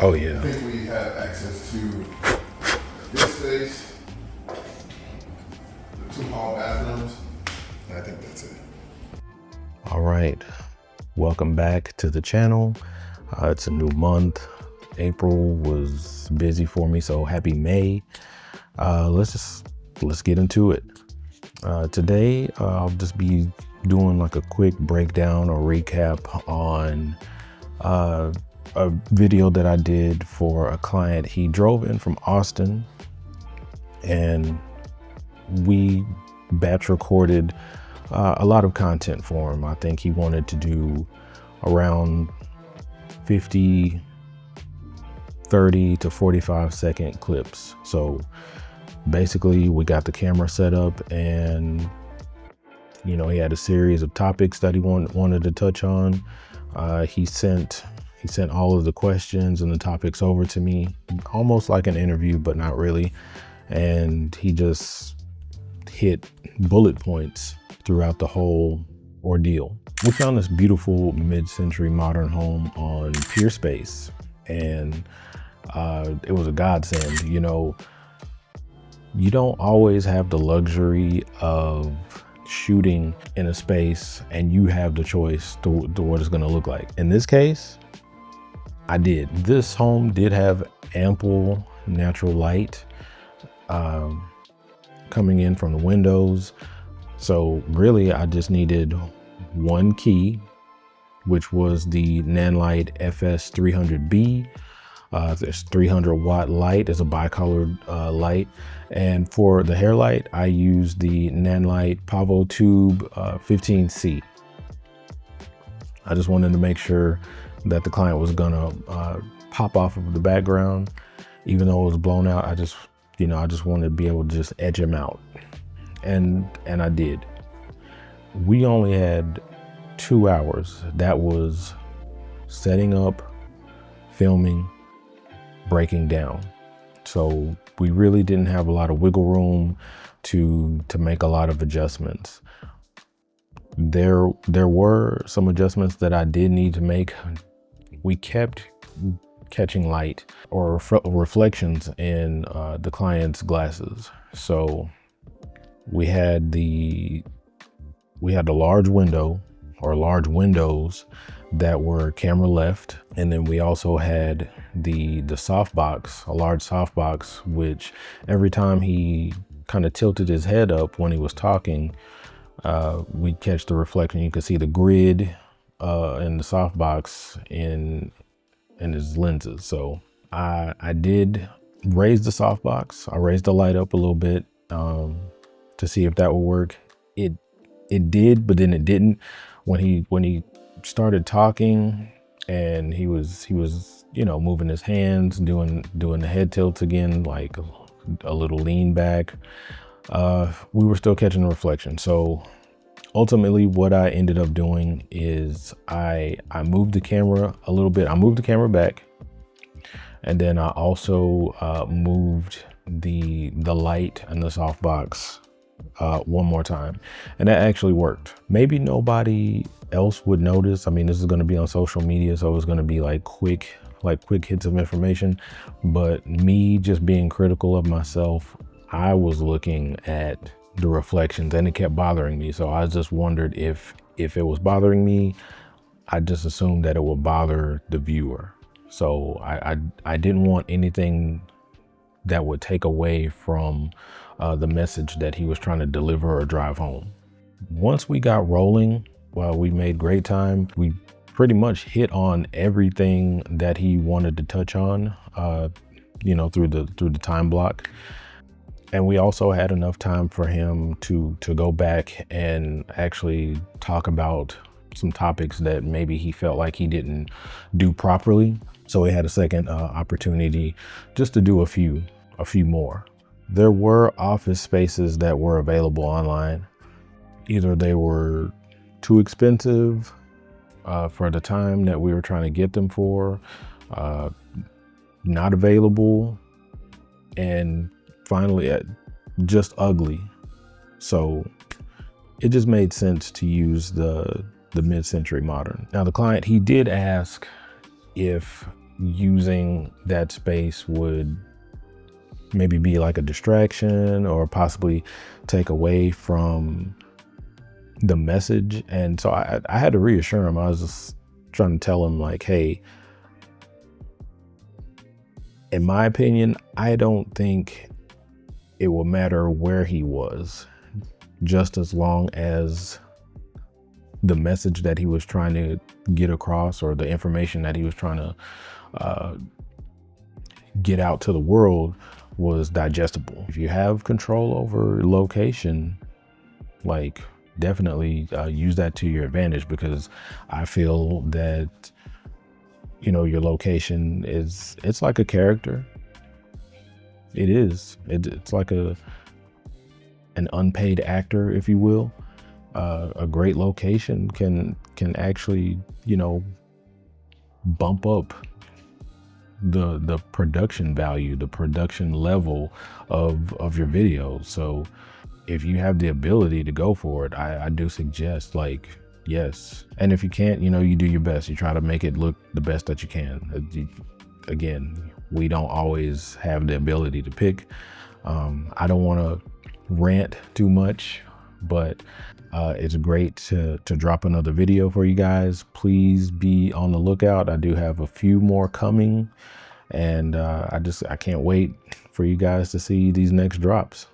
Oh yeah. I think we have access to this space, the 2 hall bathrooms, and I think that's it. All right. Welcome back to the channel. It's a new month. April was busy for me, so happy May. Let's get into it. Today, I'll just be doing like a quick breakdown or recap on a video that I did for a client. He drove in from Austin and we batch recorded a lot of content for him. I think he wanted to do around 50, 30 to 45 second clips. So basically we got the camera set up and, you know, he had a series of topics that he wanted to touch on. He sent all of the questions and the topics over to me, almost like an interview, but not really. And he just hit bullet points throughout the whole ordeal. We found this beautiful mid-century modern home on Peerspace, and it was a godsend. You know, you don't always have the luxury of shooting in a space and you have the choice to what it's gonna look like. In this case, I did. This home did have ample natural light coming in from the windows. So really I just needed one key, which was the Nanlite FS300B. This 300 watt light is a bicolored light. And for the hair light, I used the Nanlite Pavo Tube 15C. I just wanted to make sure that the client was gonna pop off of the background. Even though it was blown out, I just wanted to be able to just edge him out. And I did. We only had 2 hours. That was setting up, filming, breaking down. So we really didn't have a lot of wiggle room to make a lot of adjustments. There were some adjustments that I did need to make. We kept catching light or reflections in the client's glasses. So we had the large window or large windows that were camera left. And then we also had the softbox, a large softbox, which every time he kind of tilted his head up when he was talking, we'd catch the reflection. You could see the grid in the softbox in his lenses. So I did raise the softbox. I raised the light up a little bit to see if that would work. It did, but then it didn't. When he started talking and he was you know, moving his hands, doing the head tilts again, like a little lean back, we were still catching the reflection. So ultimately what I ended up doing is I moved the camera a little bit. I moved the camera back, and then I also moved the light and the softbox one more time, and that actually worked. Maybe nobody else would notice. I mean, this is going to be on social media, so it's going to be like quick hits of information, but me just being critical of myself, I was looking at the reflections and it kept bothering me. So I just wondered if it was bothering me, I just assumed that it would bother the viewer. So I didn't want anything that would take away from the message that he was trying to deliver or drive home. Once we got rolling, well, we made great time. We pretty much hit on everything that he wanted to touch on, you know, through the time block. And we also had enough time for him to go back and actually talk about some topics that maybe he felt like he didn't do properly. So we had a second opportunity just to do a few more. There were office spaces that were available online. Either they were too expensive for the time that we were trying to get them for, not available, and finally just ugly. So it just made sense to use the mid-century modern. Now the client, he did ask if using that space would maybe be like a distraction or possibly take away from the message. And so I had to reassure him. I was just trying to tell him like, hey, in my opinion, I don't think it will matter where he was, just as long as the message that he was trying to get across or the information that he was trying to get out to the world was digestible. If you have control over location, like definitely use that to your advantage, because I feel that, you know, your location it's like a character. It is. It's like an unpaid actor, if you will. A great location can actually, you know, bump up the production value, the production level of your videos. So if you have the ability to go for it, I do suggest, like, yes. And if you can't, you know, you do your best. You try to make it look the best that you can. Again, we don't always have the ability to pick. I don't want to rant too much, but it's great to drop another video for you guys. Please be on the lookout. I do have a few more coming, and I can't wait for you guys to see these next drops.